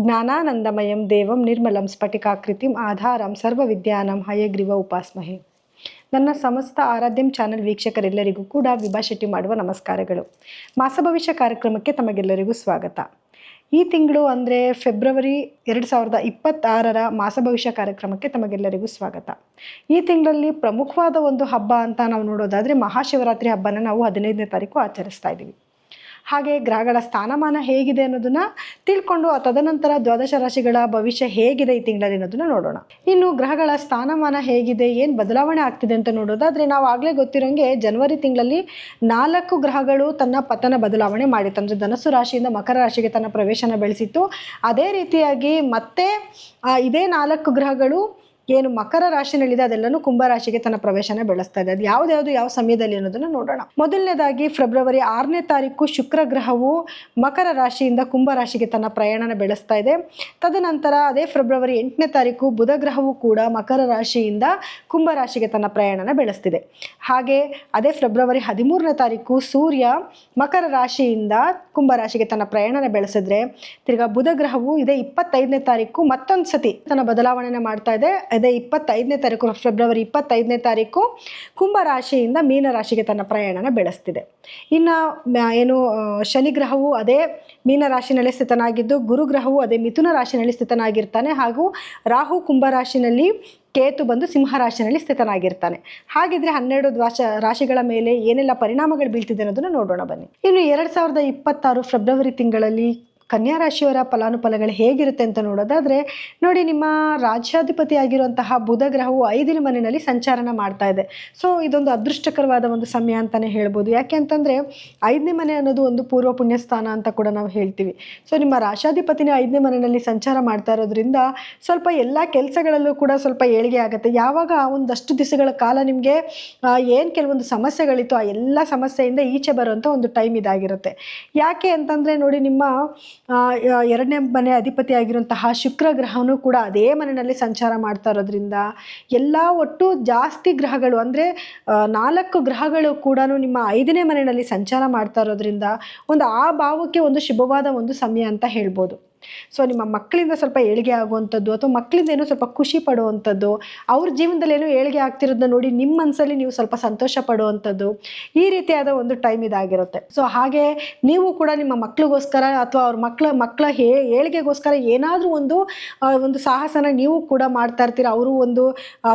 ಜ್ಞಾನಾನಂದಮಯಂ ದೇವಂ ನಿರ್ಮಲಂ ಸ್ಫಟಿಕಾಕೃತಿಂ ಆಧಾರಂ ಸರ್ವವಿದ್ಯಾನಾಂ ಹಯಗ್ರೀವ ಉಪಾಸ್ಮಹೆ. ನನ್ನ ಸಮಸ್ತ ಆರಾಧ್ಯಂ ಚಾನಲ್ ವೀಕ್ಷಕರೆಲ್ಲರಿಗೂ ಕೂಡ ವಿಭಾ ಶೆಟ್ಟಿ ಮಾಡುವ ನಮಸ್ಕಾರಗಳು. ಮಾಸ ಭವಿಷ್ಯ ಕಾರ್ಯಕ್ರಮಕ್ಕೆ ತಮಗೆಲ್ಲರಿಗೂ ಸ್ವಾಗತ. ಈ ತಿಂಗಳು ಅಂದರೆ ಫೆಬ್ರವರಿ 2026ರ ಮಾಸ ಭವಿಷ್ಯ ಕಾರ್ಯಕ್ರಮಕ್ಕೆ ತಮಗೆಲ್ಲರಿಗೂ ಸ್ವಾಗತ. ಈ ತಿಂಗಳಲ್ಲಿ ಪ್ರಮುಖವಾದ ಒಂದು ಹಬ್ಬ ಅಂತ ನಾವು ನೋಡೋದಾದರೆ ಮಹಾಶಿವರಾತ್ರಿ ಹಬ್ಬನ ನಾವು 15ನೇ ತಾರೀಕು ಆಚರಿಸ್ತಾ ಇದ್ದೀವಿ. ಹಾಗೆ ಗ್ರಹಗಳ ಸ್ಥಾನಮಾನ ಹೇಗಿದೆ ಅನ್ನೋದನ್ನ ತಿಳ್ಕೊಂಡು ತದನಂತರ ದ್ವಾದಶ ರಾಶಿಗಳ ಭವಿಷ್ಯ ಹೇಗಿದೆ ಈ ತಿಂಗಳಲ್ಲಿ ಅನ್ನೋದನ್ನ ನೋಡೋಣ. ಇನ್ನು ಗ್ರಹಗಳ ಸ್ಥಾನಮಾನ ಹೇಗಿದೆ, ಏನು ಬದಲಾವಣೆ ಆಗ್ತಿದೆ ಅಂತ ನೋಡೋದಾದರೆ ನಾವು ಆಗಲೇ ಗೊತ್ತಿರೋಂಗೆ ಜನವರಿ ತಿಂಗಳಲ್ಲಿ 4 ಗ್ರಹಗಳು ತನ್ನ ಪತನ ಬದಲಾವಣೆ ಮಾಡಿತ್ತು. ಅಂದರೆ ಧನಸ್ಸು ರಾಶಿಯಿಂದ ಮಕರ ರಾಶಿಗೆ ತನ್ನ ಪ್ರವೇಶನ ಬೆಳೆಸಿತ್ತು. ಅದೇ ರೀತಿಯಾಗಿ ಮತ್ತೆ ಇದೇ 4 ಗ್ರಹಗಳು ಏನು ಮಕರ ರಾಶಿನಲ್ಲಿದೆ ಅದೆಲ್ಲನೂ ಕುಂಭರಾಶಿಗೆ ತನ್ನ ಪ್ರವೇಶನ ಬೆಳೆಸ್ತಾ ಇದೆ. ಅದು ಯಾವ್ದು ಯಾವ ಸಮಯದಲ್ಲಿ ಅನ್ನೋದನ್ನ ನೋಡೋಣ. ಮೊದಲನೇದಾಗಿ ಫೆಬ್ರವರಿ 6ನೇ ತಾರೀಕು ಶುಕ್ರ ಗ್ರಹವು ಮಕರ ರಾಶಿಯಿಂದ ಕುಂಭರಾಶಿಗೆ ತನ್ನ ಪ್ರಯಾಣನ ಬೆಳೆಸ್ತಾ ಇದೆ. ತದನಂತರ ಅದೇ ಫೆಬ್ರವರಿ 8ನೇ ತಾರೀಕು ಬುಧ ಗ್ರಹವು ಕೂಡ ಮಕರ ರಾಶಿಯಿಂದ ಕುಂಭರಾಶಿಗೆ ತನ್ನ ಪ್ರಯಾಣನ ಬೆಳೆಸ್ತಿದೆ. ಹಾಗೆ ಅದೇ ಫೆಬ್ರವರಿ 13ನೇ ತಾರೀಕು ಸೂರ್ಯ ಮಕರ ರಾಶಿಯಿಂದ ಕುಂಭರಾಶಿಗೆ ತನ್ನ ಪ್ರಯಾಣನ ಬೆಳೆಸಿದ್ರೆ ತಿರ್ಗಾ ಬುಧ ಗ್ರಹವು ಇದೇ 25ನೇ ತಾರೀಕು ಮತ್ತೊಂದು ಸತಿ ತನ್ನ ಬದಲಾವಣೆನ ಮಾಡ್ತಾ ಇದೆ. ಅದೇ 25ನೇ ತಾರೀಕು ಫೆಬ್ರವರಿ 25ನೇ ತಾರೀಕು ಕುಂಭರಾಶಿಯಿಂದ ಮೀನರಾಶಿಗೆ ತನ್ನ ಪ್ರಯಾಣನ ಬೆಳೆಸ್ತಿದೆ. ಇನ್ನು ಏನು ಶನಿ ಗ್ರಹವು ಅದೇ ಮೀನರಾಶಿನಲ್ಲಿ ಸ್ಥಿತನಾಗಿದ್ದು, ಗುರುಗ್ರಹವು ಅದೇ ಮಿಥುನ ರಾಶಿನಲ್ಲಿ ಸ್ಥಿತನಾಗಿರ್ತಾನೆ. ಹಾಗೂ ರಾಹು ಕುಂಭರಾಶಿನಲ್ಲಿ, ಕೇತು ಬಂದು ಸಿಂಹರಾಶಿನಲ್ಲಿ ಸ್ಥಿತನಾಗಿರ್ತಾನೆ. ಹಾಗಿದ್ರೆ 12 ರಾಶಿಗಳ ಮೇಲೆ ಏನೆಲ್ಲ ಪರಿಣಾಮಗಳು ಬೀಳ್ತಿದೆ ಅನ್ನೋದನ್ನು ನೋಡೋಣ ಬನ್ನಿ. ಇನ್ನು 2026 ಫೆಬ್ರವರಿ ತಿಂಗಳಲ್ಲಿ ಕನ್ಯಾ ರಾಶಿಯವರ ಫಲಾನುಫಲಗಳು ಹೇಗಿರುತ್ತೆ ಅಂತ ನೋಡೋದಾದರೆ ನೋಡಿ, ನಿಮ್ಮ ರಾಜ್ಯಾಧಿಪತಿ ಆಗಿರುವಂತಹ ಬುಧ ಗ್ರಹವು 5ನೇ ಮನೆಯಲ್ಲಿ ಸಂಚಾರನ ಮಾಡ್ತಾ ಇದೆ. ಸೊ ಇದೊಂದು ಅದೃಷ್ಟಕರವಾದ ಒಂದು ಸಮಯ ಅಂತಲೇ ಹೇಳ್ಬೋದು. ಯಾಕೆ ಅಂತಂದರೆ 5ನೇ ಮನೆ ಅನ್ನೋದು ಒಂದು ಪೂರ್ವ ಪುಣ್ಯ ಸ್ಥಾನ ಅಂತ ಕೂಡ ನಾವು ಹೇಳ್ತೀವಿ. ಸೊ ನಿಮ್ಮ ರಾಶಾಧಿಪತಿನೇ 5ನೇ ಮನೆಯಲ್ಲಿ ಸಂಚಾರ ಮಾಡ್ತಾ ಇರೋದ್ರಿಂದ ಸ್ವಲ್ಪ ಎಲ್ಲ ಕೆಲಸಗಳಲ್ಲೂ ಕೂಡ ಸ್ವಲ್ಪ ಏಳಿಗೆ ಆಗುತ್ತೆ. ಯಾವಾಗ ಒಂದಷ್ಟು ದಿವಸಗಳ ಕಾಲ ನಿಮಗೆ ಏನು ಕೆಲವೊಂದು ಸಮಸ್ಯೆಗಳಿತ್ತು ಆ ಎಲ್ಲ ಸಮಸ್ಯೆಯಿಂದ ಈಚೆ ಬರುವಂಥ ಒಂದು ಟೈಮ್ ಇದಾಗಿರುತ್ತೆ. ಯಾಕೆ ಅಂತಂದರೆ ನೋಡಿ, ನಿಮ್ಮ 2ನೇ ಮನೆ ಅಧಿಪತಿ ಆಗಿರುವಂತಹ ಶುಕ್ರ ಗ್ರಹನೂ ಕೂಡ ಅದೇ ಮನೆಯಲ್ಲಿ ಸಂಚಾರ ಮಾಡ್ತಾ ಇರೋದ್ರಿಂದ ಎಲ್ಲ ಒಟ್ಟು ಜಾಸ್ತಿ ಗ್ರಹಗಳು ಅಂದರೆ 4 ಗ್ರಹಗಳು ಕೂಡ ನಿಮ್ಮ 5ನೇ ಮನೆಯಲ್ಲಿ ಸಂಚಾರ ಮಾಡ್ತಾ ಇರೋದ್ರಿಂದ ಒಂದು ಆ ಭಾವಕ್ಕೆ ಒಂದು ಶುಭವಾದ ಒಂದು ಸಮಯ ಅಂತ ಹೇಳ್ಬೋದು. ಸೊ ನಿಮ್ಮ ಮಕ್ಕಳಿಂದ ಸ್ವಲ್ಪ ಏಳಿಗೆ ಆಗುವಂಥದ್ದು ಅಥವಾ ಮಕ್ಕಳಿಂದ ಏನೋ ಸ್ವಲ್ಪ ಖುಷಿ ಪಡುವಂಥದ್ದು, ಅವ್ರ ಜೀವನದಲ್ಲಿ ಏನೋ ಏಳಿಗೆ ಆಗ್ತಿರೋದನ್ನ ನೋಡಿ ನಿಮ್ಮ ಮನಸ್ಸಲ್ಲಿ ನೀವು ಸ್ವಲ್ಪ ಸಂತೋಷ ಪಡುವಂಥದ್ದು, ಈ ರೀತಿಯಾದ ಒಂದು ಟೈಮ್ ಇದಾಗಿರುತ್ತೆ. ಸೊ ಹಾಗೆ ನೀವು ಕೂಡ ನಿಮ್ಮ ಮಕ್ಕಳಿಗೋಸ್ಕರ ಅಥವಾ ಅವ್ರ ಮಕ್ಕಳ ಏಳಿಗೆಗೋಸ್ಕರ ಏನಾದರೂ ಒಂದು ಸಾಹಸನ ನೀವು ಕೂಡ ಮಾಡ್ತಾ ಇರ್ತೀರ. ಅವರು ಒಂದು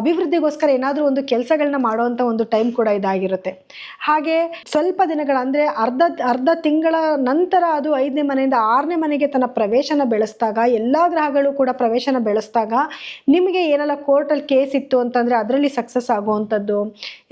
ಅಭಿವೃದ್ಧಿಗೋಸ್ಕರ ಏನಾದರೂ ಒಂದು ಕೆಲಸಗಳನ್ನ ಮಾಡುವಂಥ ಒಂದು ಟೈಮ್ ಕೂಡ ಇದಾಗಿರುತ್ತೆ. ಹಾಗೆ ಸ್ವಲ್ಪ ದಿನಗಳ ಅಂದರೆ ಅರ್ಧ ತಿಂಗಳ ನಂತರ ಅದು 5ನೇ ಮನೆಯಿಂದ 6ನೇ ಮನೆಗೆ ತನ್ನ ಪ್ರವೇಶನ ಬೆಳೆಸಿದಾಗ, ಎಲ್ಲ ಗ್ರಹಗಳು ಕೂಡ ಪ್ರವೇಶನ ಬೆಳೆಸಿದಾಗ ನಿಮಗೆ ಏನೆಲ್ಲ ಕೋರ್ಟಲ್ಲಿ ಕೇಸ್ ಇತ್ತು ಅಂತಂದರೆ ಅದರಲ್ಲಿ ಸಕ್ಸಸ್ ಆಗುವಂಥದ್ದು,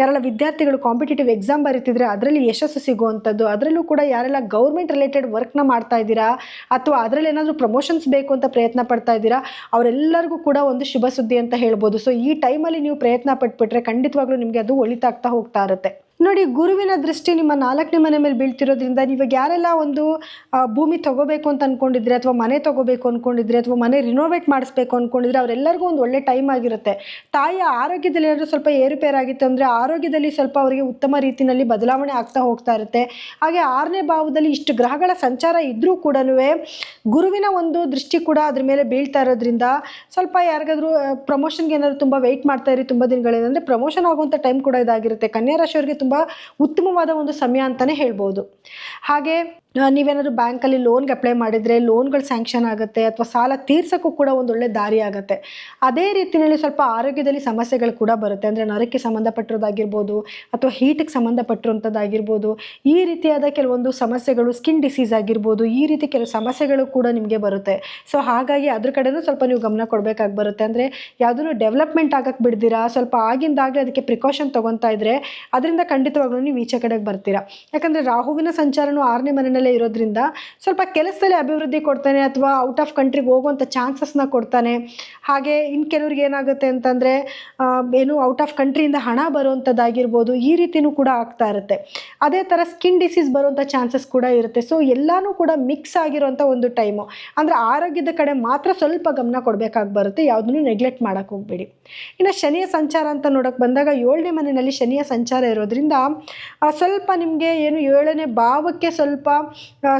ಯಾರೆಲ್ಲ ವಿದ್ಯಾರ್ಥಿಗಳು ಕಾಂಪಿಟೇಟಿವ್ ಎಕ್ಸಾಮ್ ಬರೀತಿದ್ರೆ ಅದರಲ್ಲಿ ಯಶಸ್ಸು ಸಿಗುವಂಥದ್ದು, ಅದರಲ್ಲೂ ಕೂಡ ಯಾರೆಲ್ಲ ಗೌರ್ಮೆಂಟ್ ರಿಲೇಟೆಡ್ ವರ್ಕ್ನ ಮಾಡ್ತಾ ಇದ್ದೀರಾ ಅಥವಾ ಅದರಲ್ಲಿ ಏನಾದರೂ ಪ್ರಮೋಷನ್ಸ್ ಬೇಕು ಅಂತ ಪ್ರಯತ್ನ ಪಡ್ತಾ ಇದ್ದೀರಾ, ಅವರೆಲ್ಲರಿಗೂ ಕೂಡ ಒಂದು ಶುಭ ಸುದ್ದಿ ಅಂತ ಹೇಳ್ಬೋದು. ಸೊ ಈ ಟೈಮಲ್ಲಿ ನೀವು ಪ್ರಯತ್ನ ಪಟ್ಬಿಟ್ರೆ ಖಂಡಿತವಾಗ್ಲೂ ನಿಮಗೆ ಅದು ಒಳಿತಾಗ್ತಾ ಹೋಗ್ತಾ ಇರುತ್ತೆ. ನೋಡಿ, ಗುರುವಿನ ದೃಷ್ಟಿ ನಿಮ್ಮ 4ನೇ ಮನೆ ಮೇಲೆ ಬೀಳ್ತಿರೋದ್ರಿಂದ ಇವಾಗ ಯಾರೆಲ್ಲ ಒಂದು ಭೂಮಿ ತಗೋಬೇಕು ಅಂತ ಅಂದ್ಕೊಂಡಿದ್ರೆ ಅಥವಾ ಮನೆ ತಗೋಬೇಕು ಅಂದ್ಕೊಂಡಿದ್ರೆ ಅಥವಾ ಮನೆ ರಿನೋವೇಟ್ ಮಾಡಿಸ್ಬೇಕು ಅಂದ್ಕೊಂಡಿದ್ರೆ ಅವರೆಲ್ಲರಿಗೂ ಒಂದು ಒಳ್ಳೆ ಟೈಮ್ ಆಗಿರುತ್ತೆ. ತಾಯಿಯ ಆರೋಗ್ಯದಲ್ಲಿ ಏನಾದರೂ ಸ್ವಲ್ಪ ಏರುಪೇರಾಗಿತ್ತು ಅಂದರೆ ಆರೋಗ್ಯದಲ್ಲಿ ಸ್ವಲ್ಪ ಅವರಿಗೆ ಉತ್ತಮ ರೀತಿಯಲ್ಲಿ ಬದಲಾವಣೆ ಆಗ್ತಾ ಹೋಗ್ತಾ ಇರುತ್ತೆ. ಹಾಗೆ 6ನೇ ಭಾವದಲ್ಲಿ ಇಷ್ಟು ಗ್ರಹಗಳ ಸಂಚಾರ ಇದ್ದರೂ ಕೂಡ ಗುರುವಿನ ಒಂದು ದೃಷ್ಟಿ ಕೂಡ ಅದ್ರ ಮೇಲೆ ಬೀಳ್ತಾ ಇರೋದ್ರಿಂದ ಸ್ವಲ್ಪ ಯಾರಿಗಾದ್ರೂ ಪ್ರಮೋಷನ್ಗೆ ಏನಾದರೂ ತುಂಬ ವೆಯ್ಟ್ ಮಾಡ್ತಾ ಇರಿ ತುಂಬ ದಿನಗಳೇನಂದರೆ ಪ್ರಮೋಷನ್ ಆಗುವಂಥ ಟೈಮ್ ಕೂಡ ಇದಾಗಿರುತ್ತೆ. ಕನ್ಯಾ ರಾಶಿಯವರಿಗೆ ತುಂಬ ಉತ್ತಮವಾದ ಒಂದು ಸಮಯ ಅಂತಲೇ ಹೇಳ್ಬೋದು. ಹಾಗೆ ನೀವೇನಾದರೂ ಬ್ಯಾಂಕಲ್ಲಿ ಲೋನ್ಗೆ ಅಪ್ಲೈ ಮಾಡಿದರೆ ಲೋನ್ಗಳು ಸ್ಯಾಂಕ್ಷನ್ ಆಗುತ್ತೆ ಅಥವಾ ಸಾಲ ತೀರ್ಸೋಕ್ಕೂ ಕೂಡ ಒಂದು ಒಳ್ಳೆ ದಾರಿ ಆಗುತ್ತೆ. ಅದೇ ರೀತಿಯಲ್ಲಿ ಸ್ವಲ್ಪ ಆರೋಗ್ಯದಲ್ಲಿ ಸಮಸ್ಯೆಗಳು ಕೂಡ ಬರುತ್ತೆ. ಅಂದರೆ ನರಕ್ಕೆ ಸಂಬಂಧಪಟ್ಟಿರೋದಾಗಿರ್ಬೋದು ಅಥವಾ ಹೀಟಿಗೆ ಸಂಬಂಧಪಟ್ಟಿರುವಂಥದ್ದಾಗಿರ್ಬೋದು, ಈ ರೀತಿಯಾದ ಕೆಲವೊಂದು ಸಮಸ್ಯೆಗಳು, ಸ್ಕಿನ್ ಡಿಸೀಸ್ ಆಗಿರ್ಬೋದು, ಈ ರೀತಿ ಕೆಲವು ಸಮಸ್ಯೆಗಳು ಕೂಡ ನಿಮಗೆ ಬರುತ್ತೆ. ಸೊ ಹಾಗಾಗಿ ಅದ್ರ ಕಡೆನೂ ಸ್ವಲ್ಪ ನೀವು ಗಮನ ಕೊಡಬೇಕಾಗಿ ಬರುತ್ತೆ. ಅಂದರೆ ಯಾವುದೂ ಡೆವಲಪ್ಮೆಂಟ್ ಆಗಕ್ಕೆ ಬಿಡ್ದಿರಾ, ಸ್ವಲ್ಪ ಆಗಿಂದಾಗಲೇ ಅದಕ್ಕೆ ಪ್ರಿಕಾಷನ್ ತೊಗೊತಾ ಇದ್ದರೆ ಅದರಿಂದ ಖಂಡಿತವಾಗ್ಲೂ ನೀವು ಈಚೆ ಕಡೆಗೆ ಬರ್ತೀರಾ. ಯಾಕಂದರೆ ರಾಹುವಿನ ಸಂಚಾರನೂ 6ನೇ ಮನೆಯಲ್ಲೇ ಇರೋದ್ರಿಂದ ಸ್ವಲ್ಪ ಕೆಲಸದಲ್ಲಿ ಅಭಿವೃದ್ಧಿ ಕೊಡ್ತಾನೆ ಅಥವಾ ಔಟ್ ಆಫ್ ಕಂಟ್ರಿಗೆ ಹೋಗುವಂಥ ಚಾನ್ಸಸ್ನ ಕೊಡ್ತಾನೆ. ಹಾಗೆ ಇನ್ನು ಕೆಲವ್ರಿಗೆ ಏನಾಗುತ್ತೆ ಅಂತಂದರೆ ಏನು ಔಟ್ ಆಫ್ ಕಂಟ್ರಿಯಿಂದ ಹಣ ಬರುವಂಥದ್ದಾಗಿರ್ಬೋದು, ಈ ರೀತಿಯೂ ಕೂಡ ಆಗ್ತಾ ಇರುತ್ತೆ. ಅದೇ ಥರ ಸ್ಕಿನ್ ಡಿಸೀಸ್ ಬರುವಂಥ ಚಾನ್ಸಸ್ ಕೂಡ ಇರುತ್ತೆ. ಸೊ ಎಲ್ಲನೂ ಕೂಡ ಮಿಕ್ಸ್ ಆಗಿರುವಂಥ ಒಂದು ಟೈಮು. ಅಂದರೆ ಆರೋಗ್ಯದ ಕಡೆ ಮಾತ್ರ ಸ್ವಲ್ಪ ಗಮನ ಕೊಡಬೇಕಾಗಿ ಬರುತ್ತೆ, ಯಾವುದನ್ನು ನೆಗ್ಲೆಕ್ಟ್ ಮಾಡೋಕ್ಕೆ ಹೋಗಬೇಡಿ. ಇನ್ನು ಶನಿಯ ಸಂಚಾರ ಅಂತ ನೋಡೋಕೆ ಬಂದಾಗ 7ನೇ ಮನೆಯಲ್ಲಿ ಶನಿಯ ಸಂಚಾರ ಇರೋದ್ರಿಂದ ಸ್ವಲ್ಪ ನಿಮಗೆ ಏನು 7ನೇ ಭಾವಕ್ಕೆ ಸ್ವಲ್ಪ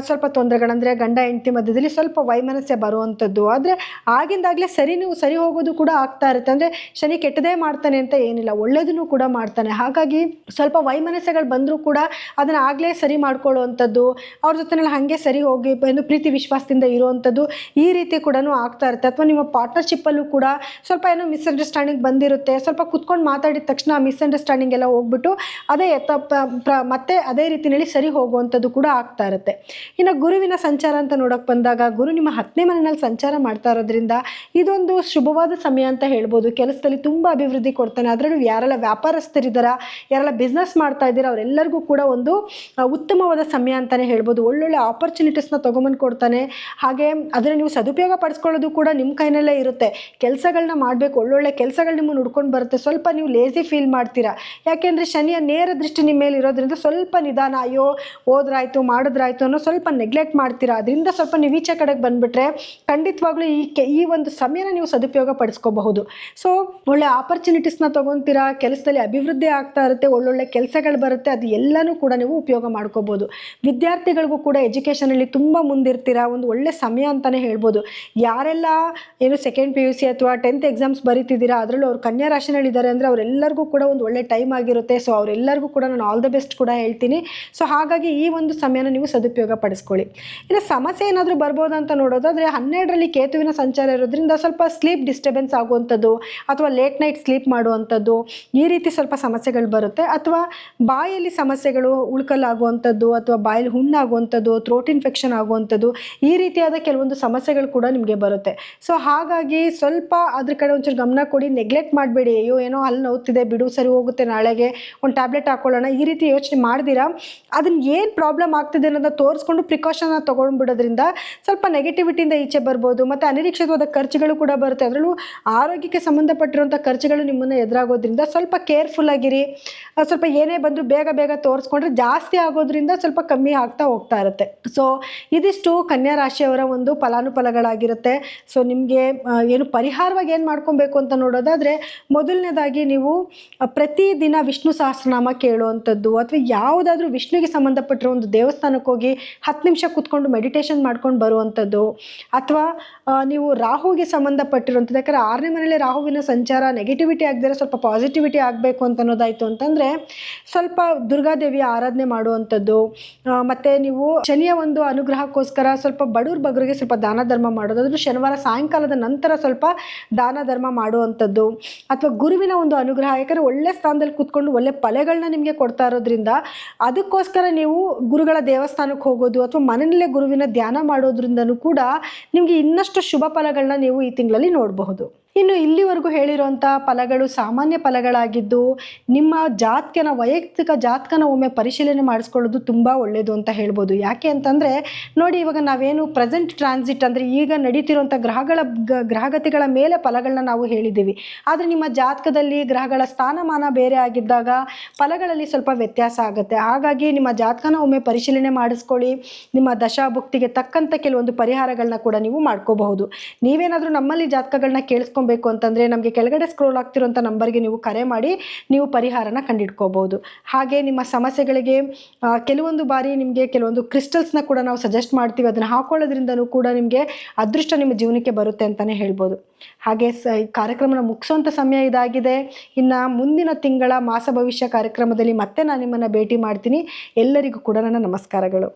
ಸ್ವಲ್ಪ ತೊಂದರೆಗಳಂದರೆ ಗಂಡ ಹೆಂಡತಿ ಮಧ್ಯದಲ್ಲಿ ಸ್ವಲ್ಪ ವೈಮನಸ್ಸೆ ಬರುವಂಥದ್ದು. ಆದರೆ ಆಗಿಂದಾಗಲೇ ಸರಿ ಹೋಗೋದು ಕೂಡ ಆಗ್ತಾ ಇರುತ್ತೆ. ಅಂದರೆ ಶನಿ ಕೆಟ್ಟದೇ ಮಾಡ್ತಾನೆ ಅಂತ ಏನಿಲ್ಲ, ಒಳ್ಳೆಯದನ್ನು ಕೂಡ ಮಾಡ್ತಾನೆ. ಹಾಗಾಗಿ ಸ್ವಲ್ಪ ವೈಮನಸ್ಸೆಗಳು ಬಂದರೂ ಕೂಡ ಅದನ್ನು ಆಗಲೇ ಸರಿ ಮಾಡ್ಕೊಳ್ಳುವಂಥದ್ದು, ಅವ್ರ ಜೊತೆನಲ್ಲಿ ಹಾಗೆ ಸರಿ ಹೋಗಿ ಪ್ರೀತಿ ವಿಶ್ವಾಸದಿಂದ ಇರುವಂಥದ್ದು, ಈ ರೀತಿ ಕೂಡ ಆಗ್ತಾ ಇರುತ್ತೆ. ಅಥವಾ ನಿಮ್ಮ ಪಾರ್ಟ್ನರ್ಶಿಪ್ಪಲ್ಲೂ ಕೂಡ ಸ್ವಲ್ಪ ಏನೋ ಮಿಸ್ಅಂಡರ್ಸ್ಟ್ಯಾಂಡಿಂಗ್ ಬಂದಿರುತ್ತೆ. ಸ್ವಲ್ಪ ಕುತ್ಕೊಂಡು ಮಾತಾಡಿದ ತಕ್ಷಣ ಆ ಮಿಸ್ಅಂಡರ್ಸ್ಟ್ಯಾಂಡಿಂಗ್ ಎಲ್ಲ ಹೋಗ್ಬಿಟ್ಟು ಅದೇ ಮತ್ತೆ ಅದೇ ರೀತಿಯಲ್ಲಿ ಸರಿ ಹೋಗುವಂಥದ್ದು ಕೂಡ ಆಗ್ತಾ ಇರುತ್ತೆ. ಇನ್ನು ಗುರುವಿನ ಸಂಚಾರ ಅಂತ ನೋಡೋಕೆ ಬಂದಾಗ, ಗುರು ನಿಮ್ಮ 10ನೇ ಮನೆಯಲ್ಲಿ ಸಂಚಾರ ಮಾಡ್ತಾ ಇರೋದ್ರಿಂದ ಇದೊಂದು ಶುಭವಾದ ಸಮಯ ಅಂತ ಹೇಳ್ಬೋದು. ಕೆಲಸದಲ್ಲಿ ತುಂಬ ಅಭಿವೃದ್ಧಿ ಕೊಡ್ತಾನೆ. ಅದರಲ್ಲೂ ಯಾರೆಲ್ಲ ವ್ಯಾಪಾರಸ್ಥರಿದ್ದಾರ, ಯಾರೆಲ್ಲ ಬಿಸ್ನೆಸ್ ಮಾಡ್ತಾ ಇದ್ದೀರಾ ಅವರೆಲ್ಲರಿಗೂ ಕೂಡ ಒಂದು ಉತ್ತಮವಾದ ಸಮಯ ಅಂತಲೇ ಹೇಳ್ಬೋದು. ಒಳ್ಳೊಳ್ಳೆ ಆಪರ್ಚುನಿಟೀಸ್ನ ತೊಗೊಂಬಂದು ಕೊಡ್ತಾನೆ. ಹಾಗೆ ಅದನ್ನು ನೀವು ಸದುಪಯೋಗ ಪಡಿಸ್ಕೊಳ್ಳೋದು ಕೂಡ ನಿಮ್ಮ ಕೈನಲ್ಲೇ ಇರುತ್ತೆ. ಕೆಲಸಗಳನ್ನ ಮಾಡಬೇಕು, ಒಳ್ಳೊಳ್ಳೆ ಕೆಲಸಗಳು ನಿಮ್ಮನ್ನು ಹುಡ್ಕೊಂಡು ಬರುತ್ತೆ. ಸ್ವಲ್ಪ ನೀವು ಲೇಸಿ ಫೀಲ್ ಮಾಡ್ತೀರಾ, ಯಾಕೆಂದರೆ ಶನಿಯ ನೇರ ದೃಷ್ಟಿ ನಿಮ್ಮ ಮೇಲೆ ಇರೋದ್ರಿಂದ ಸ್ವಲ್ಪ ನಿಧಾನ, ಅಯ್ಯೋ ಹೋದ್ರಾಯ್ತು ಮಾಡಿದ್ರಾಯ್ತು ಅನ್ನೋ ಸ್ವಲ್ಪ ನೆಗ್ಲೆಕ್ಟ್ ಮಾಡ್ತೀರಾ. ಅದರಿಂದ ಸ್ವಲ್ಪ ನೀವು ಈಚೆ ಕಡೆಗೆ ಬಂದುಬಿಟ್ರೆ ಖಂಡಿತವಾಗ್ಲೂ ಈ ಒಂದು ಸಮಯನ ನೀವು ಸದುಪಯೋಗ ಪಡಿಸ್ಕೋಬಹುದು. ಸೊ ಒಳ್ಳೆ ಆಪರ್ಚುನಿಟೀಸ್ನ ತೊಗೊತೀರಾ, ಕೆಲಸದಲ್ಲಿ ಅಭಿವೃದ್ಧಿ ಆಗ್ತಾ ಇರುತ್ತೆ, ಒಳ್ಳೊಳ್ಳೆ ಕೆಲಸಗಳು ಬರುತ್ತೆ. ಅದು ಎಲ್ಲನೂ ಕೂಡ ನೀವು ಉಪಯೋಗ ಮಾಡ್ಕೋಬೋದು. ವಿದ್ಯಾರ್ಥಿಗಳಿಗೂ ಕೂಡ ಎಜುಕೇಷನಲ್ಲಿ ತುಂಬ ಮುಂದಿರ್ತೀರಾ, ಒಂದು ಒಳ್ಳೆ ಸಮಯ ಅಂತಲೇ ಹೇಳ್ಬೋದು. ಯಾರೆಲ್ಲ ಏನು ಸೆಕೆಂಡ್ PUC ಅಥವಾ 10th ಎಕ್ಸಾಮ್ಸ್ ಬರೀತಿದ್ದೀರಾ, ಅದರಲ್ಲೂ ಅವ್ರು ಕನ್ಯಾ ರಾಶಿನಲ್ಲಿದ್ದಾರೆ ಅಂದರೆ ಅವರೆಲ್ಲರಿಗೂ ಕೂಡ ಒಂದು ಒಳ್ಳೆ ಟೈಮ್ ಆಗಿರುತ್ತೆ. ಸೊ ಅವರೆಲ್ಲರಿಗೂ ಕೂಡ ನಾನು ಆಲ್ ದ ಬೆಸ್ಟ್ ಕೂಡ ಹೇಳ್ತೀನಿ. ಸೊ ಹಾಗಾಗಿ ಈ ಒಂದು ಸಮಯನ ನೀವು ಸದುಪಯೋಗ ಪಡಿಸ್ಕೊಳ್ಳಿ. ಇನ್ನು ಸಮಸ್ಯೆ ಏನಾದರೂ ಬರ್ಬೋದು ಅಂತ ನೋಡೋದಾದರೆ 12ರಲ್ಲಿ ಕೇತುವಿನ ಸಂಚಾರ ಇರೋದ್ರಿಂದ ಸ್ವಲ್ಪ ಸ್ಲೀಪ್ ಡಿಸ್ಟರ್ಬೆನ್ಸ್ ಆಗುವಂಥದ್ದು ಅಥವಾ ಲೇಟ್ ನೈಟ್ ಸ್ಲೀಪ್ ಮಾಡುವಂಥದ್ದು, ಈ ರೀತಿ ಸ್ವಲ್ಪ ಸಮಸ್ಯೆಗಳು ಬರುತ್ತೆ. ಅಥವಾ ಬಾಯಲ್ಲಿ ಸಮಸ್ಯೆಗಳು ಉಳ್ಕಲಾಗುವಂಥದ್ದು, ಅಥವಾ ಬಾಯಲ್ಲಿ ಹುಣ್ಣಾಗುವಂಥದ್ದು, ಥ್ರೋಟ್ ಇನ್ಫೆಕ್ಷನ್ ಆಗುವಂಥದ್ದು, ಈ ರೀತಿಯಾದ ಕೆಲವೊಂದು ಸಮಸ್ಯೆಗಳು ಕೂಡ ನಿಮಗೆ ಬರುತ್ತೆ. ಸೊ ಹಾಗಾಗಿ ಸ್ವಲ್ಪ ಅದ್ರ ಕಡೆ ಒಂಚೂರು ಗಮನ ಕೊಡಿ, ನೆಗ್ಲೆಕ್ಟ್ ಮಾಡಬೇಡಿ. ಅಯ್ಯೋ ಏನೋ ಹಲ್ಲು ನೋವ್ತಿದೆ ಬಿಡು, ಸರಿ ಹೋಗುತ್ತೆ, ನಾಳೆಗೆ ಒಂದು ಟ್ಯಾಬ್ಲೆಟ್ ಹಾಕೊಳ್ಳೋಣ, ಈ ರೀತಿ ಯೋಚನೆ ಮಾಡ್ದಿರಾ ಅದನ್ನು ಏನು ಪ್ರಾಬ್ಲಮ್ ಆಗ್ತಿದೆ ಅನ್ನೋದನ್ನ ತೋರಿಸ್ಕೊಂಡು ಪ್ರಿಕಾಷನ್ನ ತೊಗೊಂಡ್ಬಿಡೋದ್ರಿಂದ ಸ್ವಲ್ಪ ನೆಗೆಟಿವಿಟಿಯಿಂದ ಈಚೆ ಬರ್ಬೋದು. ಮತ್ತು ಅನಿರೀಕ್ಷಿತವಾದ ಖರ್ಚುಗಳು ಕೂಡ ಬರುತ್ತೆ. ಅದರಲ್ಲೂ ಆರೋಗ್ಯಕ್ಕೆ ಸಂಬಂಧಪಟ್ಟಿರುವಂಥ ಖರ್ಚುಗಳು ನಿಮ್ಮನ್ನು ಎದುರಾಗೋದ್ರಿಂದ ಸ್ವಲ್ಪ ಕೇರ್ಫುಲ್ ಆಗಿರಿ. ಸ್ವಲ್ಪ ಏನೇ ಬಂದರೂ ಬೇಗ ತೋರಿಸ್ಕೊಂಡ್ರೆ ಜಾಸ್ತಿ ಆಗೋದ್ರಿಂದ ಸ್ವಲ್ಪ ಕಮ್ಮಿ ಆಗ್ತಾ ಹೋಗ್ತಾ ಇರುತ್ತೆ. ಸೊ ಇದಿಷ್ಟು ಕನ್ಯಾ ರಾಶಿಯವರ ಒಂದು ಫಲಾನುಫಲಗಳಾಗಿರುತ್ತೆ. ಸೊ ನಿಮಗೆ ಏನು ಪರಿಹಾರವಾಗಿ ಏನು ಮಾಡ್ಕೊಬೇಕು ಅಂತ ನೋಡೋದಾದರೆ, ಮೊದಲನೇದಾಗಿ ನೀವು ಪ್ರತಿದಿನ ವಿಷ್ಣು ಸಹಸ್ರನಾಮ ಕೇಳುವಂಥದ್ದು, ಅಥವಾ ಯಾವುದಾದ್ರೂ ವಿಷ್ಣುವಿಗೆ ಸಂಬಂಧಪಟ್ಟಿರೋ ಒಂದು ದೇವಸ್ಥಾನಕ್ಕೆ ಹೋಗಿ 10 ನಿಮಿಷ ಕೂತ್ಕೊಂಡು ಮೆಡಿಟೇಷನ್ ಮಾಡ್ಕೊಂಡು ಬರುವಂಥದ್ದು. ಅಥವಾ ನೀವು ರಾಹುಗೆ ಸಂಬಂಧಪಟ್ಟಿರುವಂಥದ್ದು, ಯಾಕಂದರೆ 6ನೇ ಮನೆಯಲ್ಲಿ ರಾಹುವಿನ ಸಂಚಾರ ನೆಗೆಟಿವಿಟಿ ಆಗದಿರೋ ಸ್ವಲ್ಪ ಪಾಸಿಟಿವಿಟಿ ಆಗಬೇಕು ಅಂತ ಅನ್ನೋದಾಯಿತು ಅಂತಂದರೆ ಸ್ವಲ್ಪ ದುರ್ಗಾದೇವಿಯ ಆರಾಧನೆ ಮಾಡುವಂಥದ್ದು. ಮತ್ತು ನೀವು ಶನಿಯ ಒಂದು ಅನುಗ್ರಹಕ್ಕೋಸ್ಕರ ಸ್ವಲ್ಪ ಬಡವ್ರ ಬಗ್ಗರಿಗೆ ಸ್ವಲ್ಪ ದಾನ ಧರ್ಮ ಮಾಡೋದು, ಅದ್ರೂ ಶನಿವಾರ ಸಾಯಂಕಾಲದ ನಂತರ ಸ್ವಲ್ಪ ದಾನ ಧರ್ಮ ಮಾಡುವಂಥದ್ದು. ಅಥವಾ ಗುರುವಿನ ಒಂದು ಅನುಗ್ರಹ, ಯಾಕಂದರೆ ಒಳ್ಳೆ ಸ್ಥಾನದಲ್ಲಿ ಕೂತ್ಕೊಂಡು ಒಳ್ಳೆ ಫಲಗಳನ್ನ ನಿಮಗೆ ಕೊಡ್ತಾ ಇರೋದ್ರಿಂದ ಅದಕ್ಕೋಸ್ಕರ ನೀವು ಗುರುಗಳ ದೇವಸ್ಥಾನಕ್ಕೆ ಹೋಗೋದು ಅಥವಾ ಮನೆಯಲ್ಲೇ ಗುರುವಿನ ಧ್ಯಾನ ಮಾಡೋದ್ರಿಂದನೂ ಕೂಡ ನಿಮಗೆ ಇನ್ನಷ್ಟು ಶುಭ ಫಲಗಳನ್ನ ನೀವು ಈ ತಿಂಗಳಲ್ಲಿ ನೋಡಬಹುದು. ಇನ್ನು ಇಲ್ಲಿವರೆಗೂ ಹೇಳಿರುವಂಥ ಫಲಗಳು ಸಾಮಾನ್ಯ ಫಲಗಳಾಗಿದ್ದು, ನಿಮ್ಮ ಜಾತಕನ ವೈಯಕ್ತಿಕ ಜಾತಕನ ಒಮ್ಮೆ ಪರಿಶೀಲನೆ ಮಾಡಿಸ್ಕೊಳ್ಳೋದು ತುಂಬ ಒಳ್ಳೆಯದು ಅಂತ ಹೇಳ್ಬೋದು. ಯಾಕೆ ಅಂತಂದರೆ ನೋಡಿ, ಇವಾಗ ನಾವೇನು ಪ್ರೆಸೆಂಟ್ ಟ್ರಾನ್ಸಿಟ್ ಅಂದರೆ ಈಗ ನಡೀತಿರುವಂಥ ಗ್ರಹಗತಿಗಳ ಮೇಲೆ ಫಲಗಳನ್ನ ನಾವು ಹೇಳಿದ್ದೀವಿ. ಆದರೆ ನಿಮ್ಮ ಜಾತಕದಲ್ಲಿ ಗ್ರಹಗಳ ಸ್ಥಾನಮಾನ ಬೇರೆ ಆಗಿದ್ದಾಗ ಫಲಗಳಲ್ಲಿ ಸ್ವಲ್ಪ ವ್ಯತ್ಯಾಸ ಆಗುತ್ತೆ. ಹಾಗಾಗಿ ನಿಮ್ಮ ಜಾತಕನ ಒಮ್ಮೆ ಪರಿಶೀಲನೆ ಮಾಡಿಸ್ಕೊಳ್ಳಿ. ನಿಮ್ಮ ದಶಾಭುಕ್ತಿಗೆ ತಕ್ಕಂಥ ಕೆಲವೊಂದು ಪರಿಹಾರಗಳನ್ನ ಕೂಡ ನೀವು ಮಾಡ್ಕೋಬಹುದು. ನೀವೇನಾದರೂ ನಮ್ಮಲ್ಲಿ ಜಾತಕಗಳನ್ನ ಕೇಳಿಸ್ಕೊಬೇಕು ಅಂತಂದರೆ ನಮಗೆ ಕೆಳಗಡೆ ಸ್ಕ್ರೋಲ್ ಆಗ್ತಿರುವಂಥ ನಂಬರ್ಗೆ ನೀವು ಕರೆ ಮಾಡಿ ನೀವು ಪರಿಹಾರನ ಕಂಡುಹಿಡ್ಕೋಬಹುದು. ಹಾಗೆ ನಿಮ್ಮ ಸಮಸ್ಯೆಗಳಿಗೆ ಕೆಲವೊಂದು ಬಾರಿ ನಿಮಗೆ ಕೆಲವೊಂದು ಕ್ರಿಸ್ಟಲ್ಸ್ನ ಕೂಡ ನಾವು ಸಜೆಸ್ಟ್ ಮಾಡ್ತೀವಿ. ಅದನ್ನು ಹಾಕೊಳ್ಳೋದ್ರಿಂದನೂ ಕೂಡ ನಿಮಗೆ ಅದೃಷ್ಟ ನಿಮ್ಮ ಜೀವನಕ್ಕೆ ಬರುತ್ತೆ ಅಂತಲೇ ಹೇಳ್ಬೋದು. ಹಾಗೆ ಈ ಕಾರ್ಯಕ್ರಮನ ಮುಗಿಸೋಂಥ ಸಮಯ ಇದಾಗಿದೆ. ಇನ್ನು ಮುಂದಿನ ತಿಂಗಳ ಮಾಸ ಭವಿಷ್ಯ ಕಾರ್ಯಕ್ರಮದಲ್ಲಿ ಮತ್ತೆ ನಾನು ನಿಮ್ಮನ್ನು ಭೇಟಿ ಮಾಡ್ತೀನಿ. ಎಲ್ಲರಿಗೂ ಕೂಡ ನನ್ನ ನಮಸ್ಕಾರಗಳು.